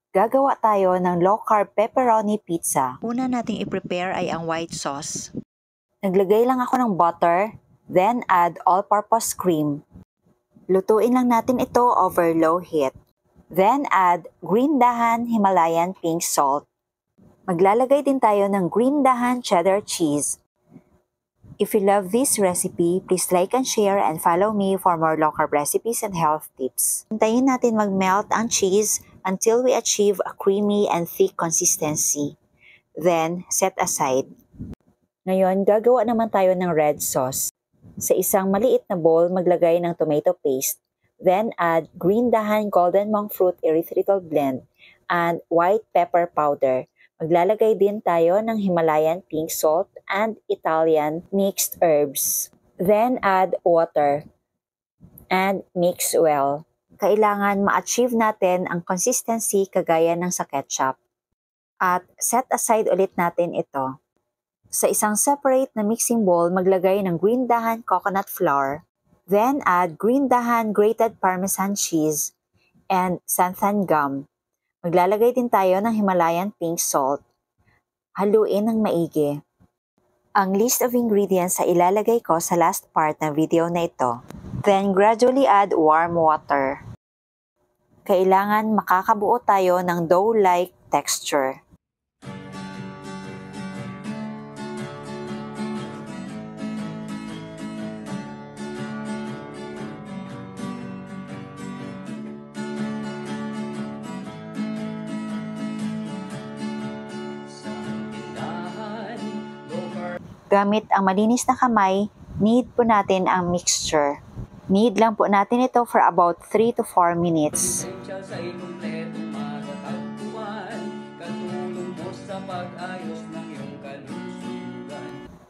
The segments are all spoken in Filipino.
Gagawa tayo ng low-carb pepperoni pizza. Una nating i-prepare ay ang white sauce. Naglagay lang ako ng butter, then add all-purpose cream. Lutuin lang natin ito over low heat. Then add green dahan Himalayan pink salt. Maglalagay din tayo ng green dahan cheddar cheese. If you love this recipe, please like and share and follow me for more low-carb recipes and health tips. Hintayin natin mag-melt ang cheese until we achieve a creamy and thick consistency. Then, set aside. Ngayon, gagawa naman tayo ng red sauce. Sa isang maliit na bowl, maglagay ng tomato paste. Then, add green dahan golden monk fruit erythritol blend and white pepper powder. Maglalagay din tayo ng Himalayan pink salt and Italian mixed herbs. Then add water and mix well. Kailangan ma-achieve natin ang consistency kagaya ng sa ketchup. At set aside ulit natin ito. Sa isang separate na mixing bowl, maglagay ng green dahan coconut flour. Then add green dahan grated Parmesan cheese and xanthan gum. Maglalagay din tayo ng Himalayan pink salt. Haluin ng maigi. Ang list of ingredients ay ilalagay ko sa last part ng video na ito. Then gradually add warm water. Kailangan makakabuo tayo ng dough-like texture. Gamit ang malinis na kamay, knead po natin ang mixture. Knead lang po natin ito for about 3 to 4 minutes.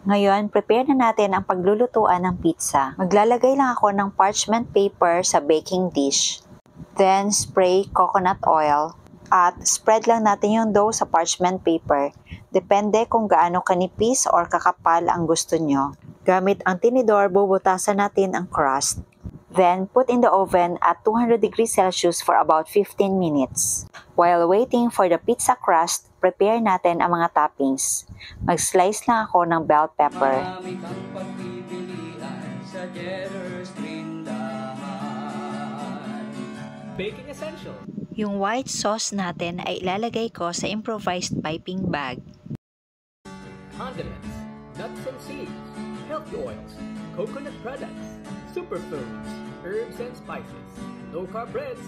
Ngayon, prepare na natin ang paglulutuan ng pizza. Maglalagay lang ako ng parchment paper sa baking dish. Then, spray coconut oil. At spread lang natin yung dough sa parchment paper. Depende kung gaano kanipis or kakapal ang gusto nyo. Gamit ang tinidor, bubutasan natin ang crust. Then, put in the oven at 200 degrees Celsius for about 15 minutes. While waiting for the pizza crust, prepare natin ang mga toppings. Mag-slice lang ako ng bell pepper. Baking essential. Yung white sauce natin ay ilalagay ko sa improvised piping bag. Condiments, nuts and seeds, healthy oils, coconut products, superfoods, herbs and spices, low-carb breads.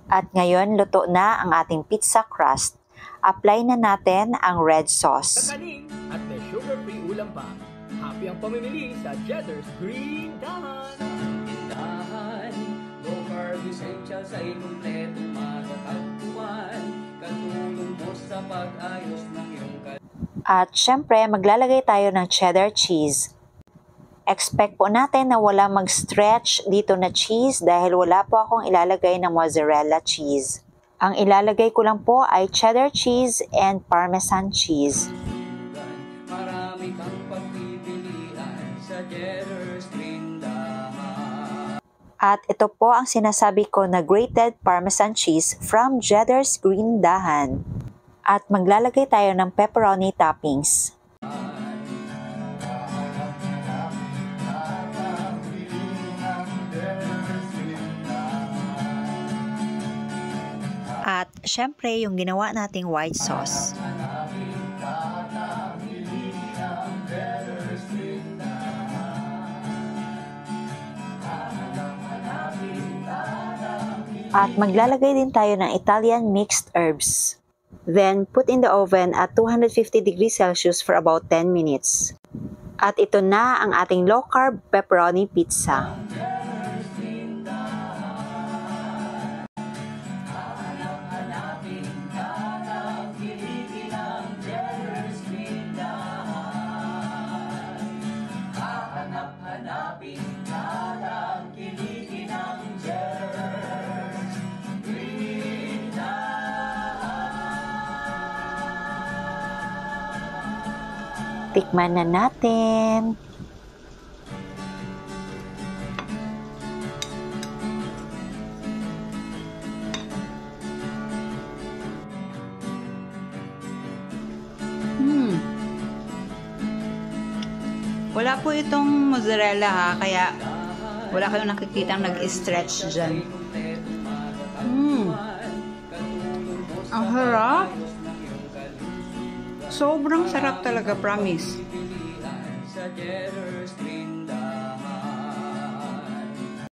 At ngayon, luto na ang ating pizza crust. Apply na natin ang red sauce. Kakaning at may sugar-free ulam pa. Happy ang pamimili sa Cheddar's Green Dahan. Low-carb essential sa ikumpletong matatagpuan. Katulong mo sa pag-ayos ng iyong At syempre, maglalagay tayo ng cheddar cheese. Expect po natin na wala mag-stretch dito na cheese dahil wala po akong ilalagay ng mozzarella cheese. Ang ilalagay ko lang po ay cheddar cheese and Parmesan cheese. Marami kang pagpipilian sa Cheddar's Green Dahan. At ito po ang sinasabi ko na grated Parmesan cheese from Cheddar's Green Dahan. At maglalagay tayo ng pepperoni toppings. At syempre, yung ginawa nating white sauce. At maglalagay din tayo ng Italian mixed herbs. Then, put in the oven at 250 degrees Celsius for about 10 minutes. At ito na ang ating low-carb pepperoni pizza. Tikman na natin. Wala po itong mozzarella ha, kaya wala kayong nakikitang nag-stretch dyan. Ang harap. Sobrang sarap talaga, promise. Sa Cheddar Street